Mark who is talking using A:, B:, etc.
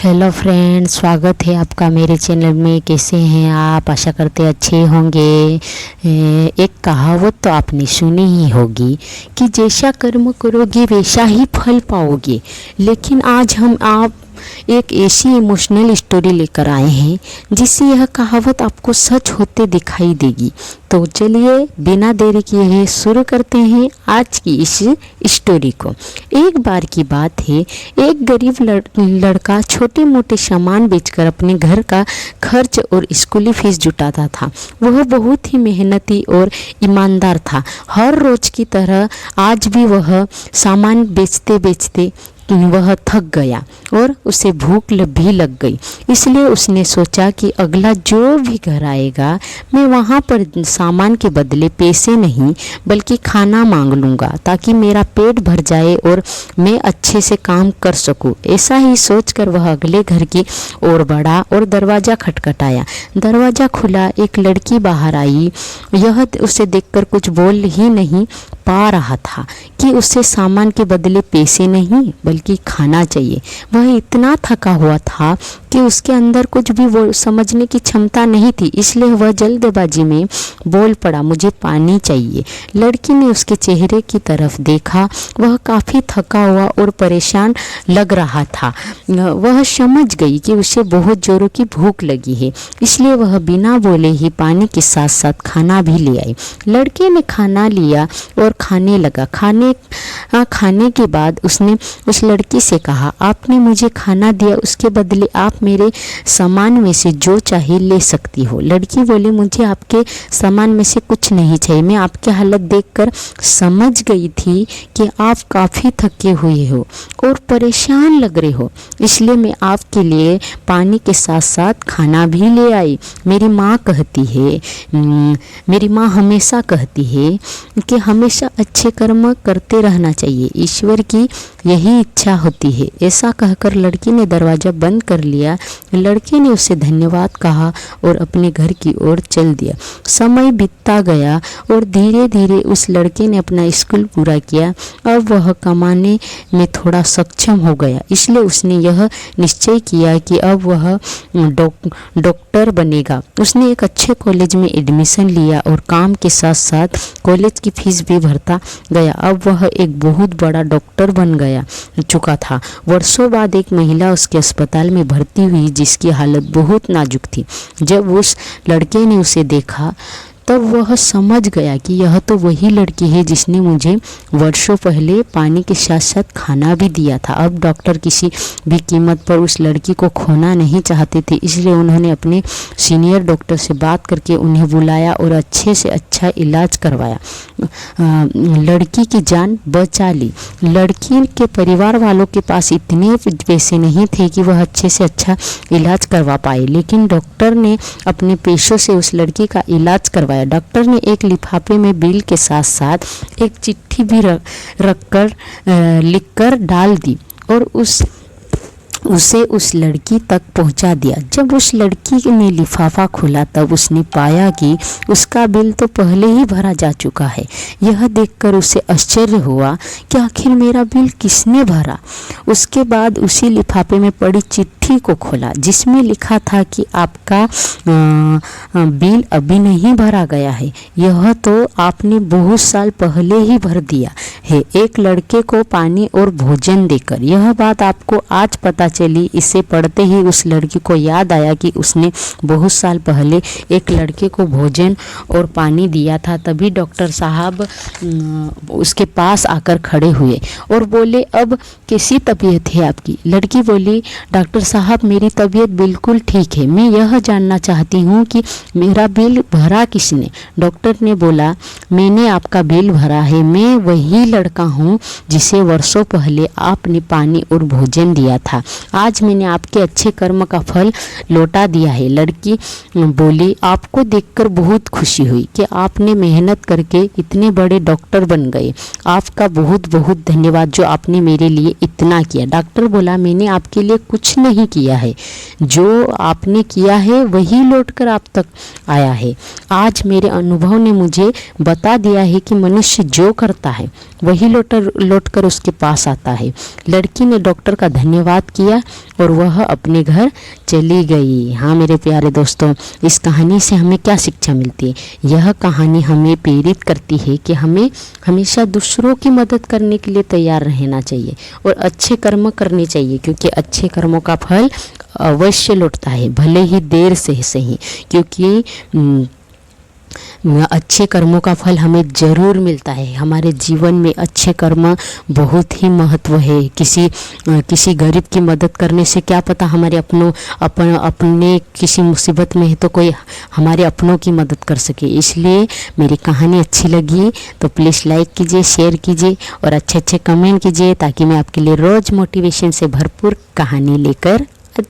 A: Hello friends, स्वागत है आपका मेरे चैनल में। कैसे हैं आप? आशा करते अच्छे होंगे। एक कहावत तो आपने सुनी ही होगी कि जैसा कर्म करोगे वैसा ही फल पाओगे। लेकिन आज हम आप एक ऐसी इमोशनल स्टोरी लेकर आए हैं जिससे यह कहावत आपको सच होते दिखाई देगी। तो चलिए बिना देरी किए शुरू करते हैं आज की इस स्टोरी को। एक बार की बात है, एक गरीब लड़का छोटे मोटे सामान बेचकर अपने घर का खर्च और स्कूली फीस जुटाता था। वह बहुत ही मेहनती और ईमानदार था। हर रोज की तरह आज भी वह सामान बेचते बेचते वह थक गया और उसे भूख भी लग गई। इसलिए उसने सोचा कि अगला जो भी घर आएगा मैं वहाँ पर सामान के बदले पैसे नहीं बल्कि खाना मांग लूँगा, ताकि मेरा पेट भर जाए और मैं अच्छे से काम कर सकूँ। ऐसा ही सोचकर वह अगले घर की ओर बढ़ा और दरवाज़ा खटखटाया। दरवाज़ा खुला, एक लड़की बाहर आई। यह उसे देखकर कुछ बोल ही नहीं पा रहा था कि उसे सामान के बदले पैसे नहीं बल्कि खाना चाहिए। वह इतना थका हुआ था कि उसके अंदर कुछ भी वो समझने की क्षमता नहीं थी। इसलिए वह जल्दबाजी में बोल पड़ा, मुझे पानी चाहिए। लड़की ने उसके चेहरे की तरफ देखा। वह काफ़ी थका हुआ और परेशान लग रहा था। वह समझ गई कि उसे बहुत ज़ोरों की भूख लगी है। इसलिए वह बिना बोले ही पानी के साथ साथ खाना भी ले आई। लड़के ने खाना लिया और खाने लगा। खाने के बाद उसने उस लड़की से कहा, आपने मुझे खाना दिया, उसके बदले आप मेरे सामान में से जो चाहे ले सकती हो। लड़की बोली, मुझे आपके सामान में से कुछ नहीं चाहिए। मैं आपकी हालत देखकर समझ गई थी कि आप काफ़ी थके हुए हो और परेशान लग रहे हो, इसलिए मैं आपके लिए पानी के साथ साथ खाना भी ले आई। मेरी माँ हमेशा कहती है कि हमेशा अच्छे कर्म करते रहना चाहिए, ईश्वर की यही इच्छा होती है। ऐसा कहकर लड़की ने दरवाज़ा बंद कर लिया। लड़के ने उसे धन्यवाद कहा और अपने घर की ओर चल दिया। समय बीतता गया और धीरे धीरे उस लड़के ने अपना स्कूल पूरा किया। अब वह कमाने में थोड़ा सक्षम हो गया, इसलिए उसने यह निश्चय किया कि अब वह डॉक्टर बनेगा। उसने एक अच्छे कॉलेज में एडमिशन लिया और काम के साथ साथ कॉलेज की फीस भी भरता गया। अब वह एक बहुत बड़ा डॉक्टर बन चुका था। वर्षों बाद एक महिला उसके अस्पताल में भर्ती हुई जिसकी हालत बहुत नाजुक थी। जब उस लड़के ने उसे देखा तब वह समझ गया कि यह तो वही लड़की है जिसने मुझे वर्षों पहले पानी के साथ साथ खाना भी दिया था। अब डॉक्टर किसी भी कीमत पर उस लड़की को खोना नहीं चाहते थे, इसलिए उन्होंने अपने सीनियर डॉक्टर से बात करके उन्हें बुलाया और अच्छे से अच्छा इलाज करवाया। लड़की की जान बचा ली। लड़की के परिवार वालों के पास इतने पैसे नहीं थे कि वह अच्छे से अच्छा इलाज करवा पाए, लेकिन डॉक्टर ने अपने पैसों से उस लड़की का इलाज करवाया। डॉक्टर ने एक लिफाफे में बिल के साथ साथ एक चिट्ठी भी लिखकर डाल दी और उसे उस लड़की तक पहुंचा दिया। जब उस लड़की ने लिफाफा खोला तब उसने पाया कि उसका बिल तो पहले ही भरा जा चुका है। यह देखकर उसे आश्चर्य हुआ कि आखिर मेरा बिल किसने भरा। उसके बाद उसी लिफाफे में पड़ी चिट्ठी को खोला जिसमें लिखा था कि आपका बिल अभी नहीं भरा गया है, यह तो आपने बहुत साल पहले ही भर दिया है, एक लड़के को पानी और भोजन देकर। यह बात आपको आज पता चली। इसे पढ़ते ही उस लड़की को याद आया कि उसने बहुत साल पहले एक लड़के को भोजन और पानी दिया था। तभी डॉक्टर साहब उसके पास आकर खड़े हुए और बोले, अब कैसी तबीयत है आपकी? लड़की बोली, डॉक्टर साहब मेरी तबीयत बिल्कुल ठीक है, मैं यह जानना चाहती हूँ कि मेरा बिल भरा किसने? डॉक्टर ने बोला, मैंने आपका बिल भरा है, मैं वही लड़का हूँ जिसे वर्षों पहले आपने पानी और भोजन दिया था। आज मैंने आपके अच्छे कर्म का फल लौटा दिया है। लड़की बोली, आपको देखकर बहुत खुशी हुई कि आपने मेहनत करके इतने बड़े डॉक्टर बन गए। आपका बहुत बहुत धन्यवाद जो आपने मेरे लिए इतना किया। डॉक्टर बोला, मैंने आपके लिए कुछ नहीं किया है, जो आपने किया है वही लौटकर आप तक आया है। आज मेरे अनुभव ने मुझे बता दिया है कि मनुष्य जो करता है वही लौटकर उसके पास आता है। लड़की ने डॉक्टर का धन्यवाद किया दिया और वह अपने घर चली गई। हाँ मेरे प्यारे दोस्तों, इस कहानी से हमें क्या शिक्षा मिलती है? यह कहानी हमें प्रेरित करती है कि हमें हमेशा दूसरों की मदद करने के लिए तैयार रहना चाहिए और अच्छे कर्म करने चाहिए, क्योंकि अच्छे कर्मों का फल अवश्य लौटता है, भले ही देर से सही, क्योंकि अच्छे कर्मों का फल हमें ज़रूर मिलता है। हमारे जीवन में अच्छे कर्म बहुत ही महत्व है। किसी गरीब की मदद करने से क्या पता हमारे अपने किसी मुसीबत में है तो कोई हमारे अपनों की मदद कर सके। इसलिए मेरी कहानी अच्छी लगी तो प्लीज़ लाइक कीजिए, शेयर कीजिए और अच्छे अच्छे कमेंट कीजिए, ताकि मैं आपके लिए रोज़ मोटिवेशन से भरपूर कहानी लेकर